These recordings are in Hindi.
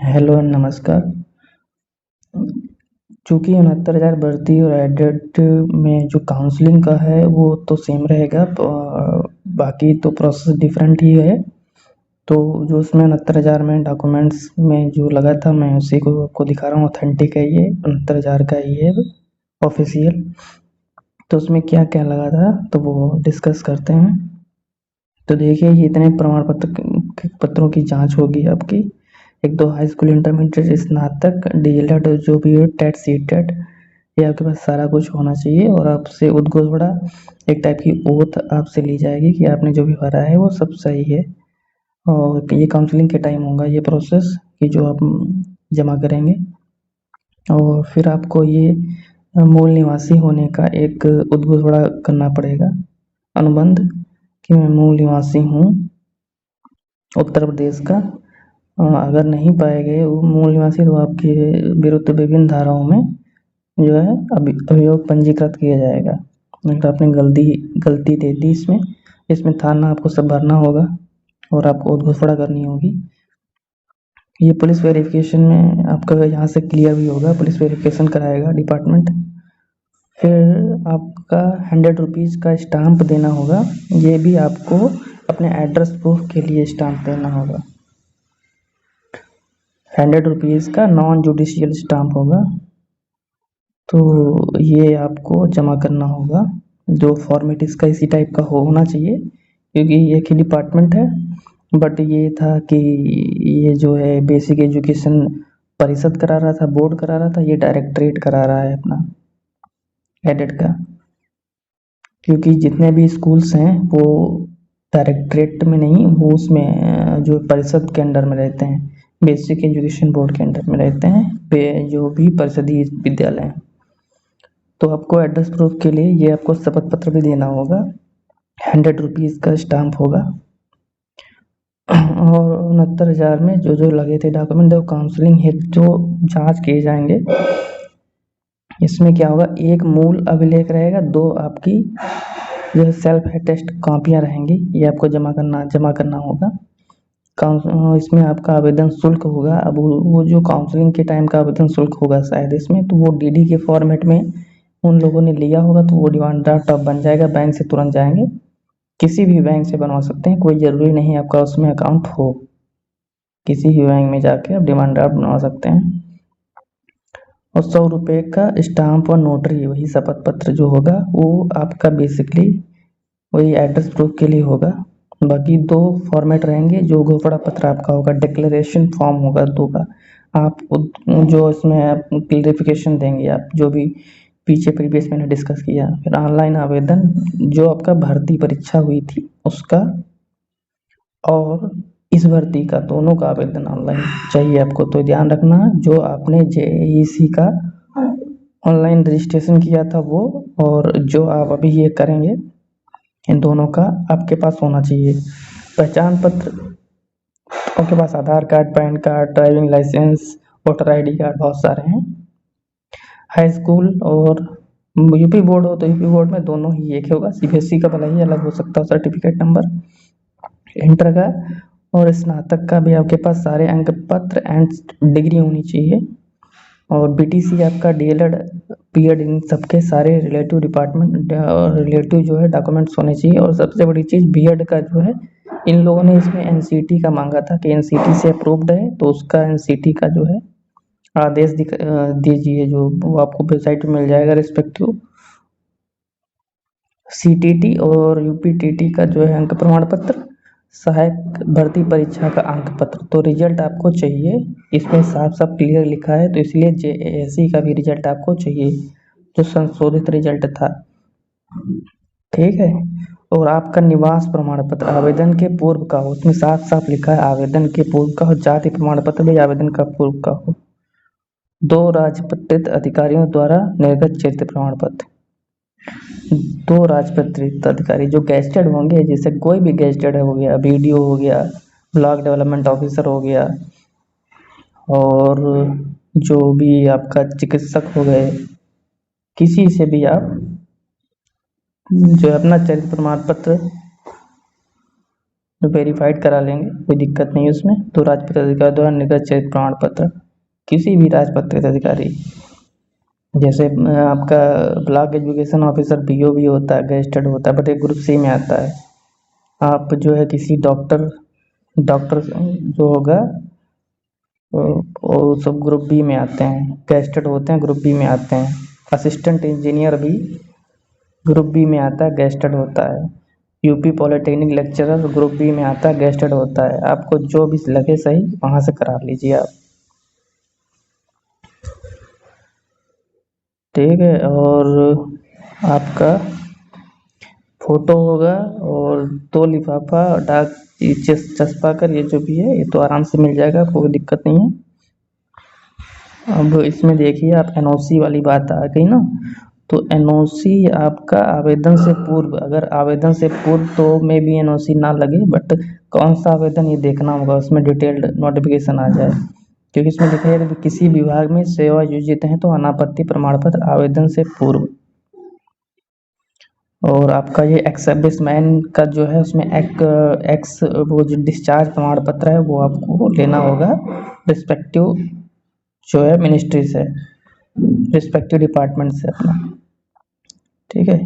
हेलो नमस्कार। चूँकि 69,000 भर्ती और एडेड में जो काउंसलिंग का है वो तो सेम रहेगा, बाकी तो प्रोसेस डिफरेंट ही है। तो जो उसमें 69,000 में डॉक्यूमेंट्स में जो लगा था मैं उसी को आपको दिखा रहा हूँ। ऑथेंटिक है ये, 69,000 का ही है ऑफिशियल। तो उसमें क्या क्या लगा था तो वो डिस्कस करते हैं। तो देखिए, ये इतने प्रमाण पत्रों की जांच होगी आपकी। एक तो हाई स्कूल, इंटरमीडिएट, स्नातक, डीएलएड जो भी हो, टेट, सीटेट, ये आपके पास सारा कुछ होना चाहिए। और आपसे उद्घोषणा, एक टाइप की ओथ आपसे ली जाएगी कि आपने जो भी भरा है वो सब सही है। और ये काउंसलिंग के टाइम होगा ये प्रोसेस कि जो आप जमा करेंगे। और फिर आपको ये मूल निवासी होने का एक उद्घोषणा करना पड़ेगा, अनुबंध, कि मैं मूल निवासी हूँ उत्तर प्रदेश का। अगर नहीं पाए गए वो मूल निवासी तो आपके विरुद्ध विभिन्न धाराओं में जो है अभियोग पंजीकृत किया जाएगा। अगर आपने गलती दे दी इसमें थाना आपको सब भरना होगा और आपको उद्घोषणा करनी होगी। ये पुलिस वेरिफिकेशन में आपका यहाँ से क्लियर भी होगा, पुलिस वेरिफिकेशन कराएगा डिपार्टमेंट। फिर आपका 100 रुपीज़ का स्टाम्प देना होगा। ये भी आपको अपने एड्रेस प्रूफ के लिए स्टाम्प देना होगा। 100 रुपीज़ का नॉन जुडिशियल स्टाम्प होगा। तो ये आपको जमा करना होगा। जो फॉर्मेट इसका इसी टाइप का होना चाहिए, क्योंकि एक ही डिपार्टमेंट है। बट ये था कि ये जो है बेसिक एजुकेशन परिषद करा रहा था, बोर्ड करा रहा था, ये डायरेक्टरेट करा रहा है अपना एडेड का। क्योंकि जितने भी स्कूल्स हैं वो डायरेक्टरेट में नहीं, वो उसमें जो परिषद के अंडर में रहते हैं, बेसिक एजुकेशन बोर्ड के अंडर में रहते हैं जो भी परिषदीय विद्यालय हैं। तो आपको एड्रेस प्रूफ के लिए ये आपको शपथ पत्र भी देना होगा। 100 रुपीज़ का स्टाम्प होगा। और 69,000 में जो जो लगे थे डॉक्यूमेंट, वो काउंसलिंग हेतु जो जांच किए जाएंगे। इसमें क्या होगा, एक मूल अभिलेख रहेगा, 2 आपकी जो है सेल्फ अटेस्ट कॉपियाँ रहेंगी, ये आपको जमा करना होगा। इसमें आपका आवेदन शुल्क होगा। अब वो जो काउंसलिंग के टाइम का आवेदन शुल्क होगा शायद इसमें, तो वो डीडी के फॉर्मेट में उन लोगों ने लिया होगा, तो वो डिमांड ड्राफ्ट अब बन जाएगा। बैंक से तुरंत जाएंगे, किसी भी बैंक से बनवा सकते हैं, कोई ज़रूरी नहीं आपका उसमें अकाउंट हो। किसी भी बैंक में जाके आप डिमांड ड्राफ्ट बनवा सकते हैं। और 100 रुपये का स्टाम्प और नोटरी, वही शपथ पत्र जो होगा वो आपका बेसिकली वही एड्रेस प्रूफ के लिए होगा। बाकी 2 फॉर्मेट रहेंगे। जो घोषणा पत्र आपका होगा, डिक्लेरेशन फॉर्म होगा 2 का। आप जो इसमें आप क्लियरिफिकेशन देंगे, आप जो भी पीछे प्रीवियस मैंने डिस्कस किया। फिर ऑनलाइन आवेदन, जो आपका भर्ती परीक्षा हुई थी उसका और इस भर्ती का, दोनों का आवेदन ऑनलाइन चाहिए आपको। तो ध्यान रखना, जो आपने जेईसी का ऑनलाइन रजिस्ट्रेशन किया था वो, और जो आप अभी ये करेंगे, इन दोनों का आपके पास होना चाहिए। पहचान पत्र, आपके पास Aadhaar card, PAN card, driving licence, voter ID card, बहुत सारे हैं। हाई स्कूल और यूपी बोर्ड हो तो यूपी बोर्ड में दोनों ही एक होगा। सीबीएसई का भला ही अलग हो सकता है सर्टिफिकेट नंबर। इंटर का और स्नातक का भी आपके पास सारे अंक पत्र एंड डिग्री होनी चाहिए। और बीटीसी आपका, डीएलएड, बीएड, इन सबके सारे रिलेटिव डिपार्टमेंट रिलेटिव जो है डॉक्यूमेंट्स होने चाहिए। और सबसे बड़ी चीज़, बीएड का जो है, इन लोगों ने इसमें एनसीटी का मांगा था कि एनसीटी से अप्रूव्ड है, तो उसका एनसीटी का जो है आदेश दीजिए, जो वो आपको वेबसाइट पे मिल जाएगा रिस्पेक्टिव। सीटीटी और यूपीटीटी का जो है अंक प्रमाण पत्र, सहायक भर्ती परीक्षा का अंक पत्र। तो रिजल्ट आपको चाहिए, इसमें साफ साफ क्लियर लिखा है, तो इसलिए जेएसी का भी रिजल्ट आपको चाहिए, जो संशोधित रिजल्ट था। ठीक है। और आपका निवास प्रमाण पत्र आवेदन के पूर्व का हो, उसमें साफ साफ लिखा है आवेदन के पूर्व का हो। जाति प्रमाण पत्र भी आवेदन का पूर्व का हो। 2 राजपत्रित अधिकारियों द्वारा निर्गत चरित्र प्रमाण पत्र। 2 राजपत्रित अधिकारी जो गेस्टेड होंगे, जैसे कोई भी गेस्टेड हो गया, बीडीओ हो गया, ब्लॉक डेवलपमेंट ऑफिसर हो गया, और जो भी आपका चिकित्सक हो गए, किसी से भी आप जो है अपना चरित्र प्रमाण पत्र वेरीफाइड करा लेंगे, कोई दिक्कत नहीं है उसमें। तो राजपत्रित अधिकारी द्वारा निर्गत चयनित प्रमाण पत्र, किसी भी राजपत्रित अधिकारी, जैसे आपका ब्लॉक एजुकेशन ऑफिसर BO भी होता है, गेस्टेड होता है, बट एक ग्रुप C में आता है। आप जो है किसी डॉक्टर जो होगा वो सब ग्रुप B में आते हैं, गेस्टेड होते हैं, ग्रुप B में आते हैं। असिस्टेंट इंजीनियर भी ग्रुप B में आता है, गेस्टेड होता है। UP polytechnic lecturer group B में आता है, गेस्टेड होता है। आपको जो भी लगे सही वहाँ से करा लीजिए आप, ठीक है। और आपका फोटो होगा और 2 लिफाफा डाक चस्पा कर, ये जो भी है ये तो आराम से मिल जाएगा, कोई दिक्कत नहीं है। अब इसमें देखिए आप NOC वाली बात आ गई ना, तो NOC आपका आवेदन से पूर्व, अगर आवेदन से पूर्व तो में भी NOC ना लगे, बट कौन सा आवेदन ये देखना होगा, उसमें डिटेल्ड नोटिफिकेशन आ जाए, क्योंकि इसमें लिखा है कि किसी विभाग में सेवा योजित हैं तो अनापत्ति प्रमाण पत्र आवेदन से पूर्व। और आपका ये एक्स सर्विसमैन का जो है उसमें वो जो डिस्चार्ज प्रमाण पत्र है वो आपको लेना होगा रिस्पेक्टिव जो है मिनिस्ट्री से, रिस्पेक्टिव डिपार्टमेंट से अपना, ठीक है।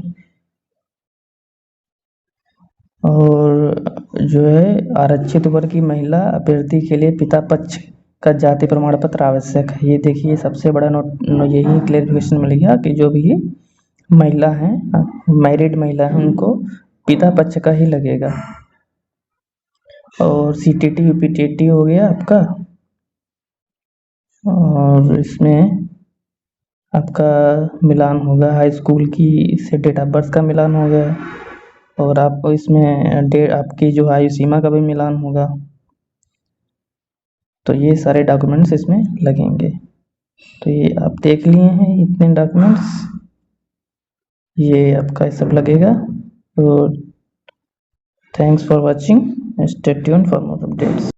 और जो है आरक्षित वर्ग की महिला अभ्यर्थी के लिए पिता पक्ष का जाति प्रमाण पत्र आवश्यक है। ये देखिए सबसे बड़ा यही क्लेरिफिकेशन मिल गया कि जो भी महिला हैं, मैरिड महिला हैं, उनको पिता पक्ष का ही लगेगा। और CTT UPTT हो गया आपका, और इसमें आपका मिलान होगा हाई स्कूल की से डेट ऑफ बर्थ का मिलान हो गया, और आपको इसमें आपकी जो आयु सीमा का भी मिलान होगा। तो ये सारे डॉक्यूमेंट्स इसमें लगेंगे। तो ये आप देख लिए हैं इतने डॉक्यूमेंट्स, ये आपका सब लगेगा। तो thanks for watching, stay tuned for more updates.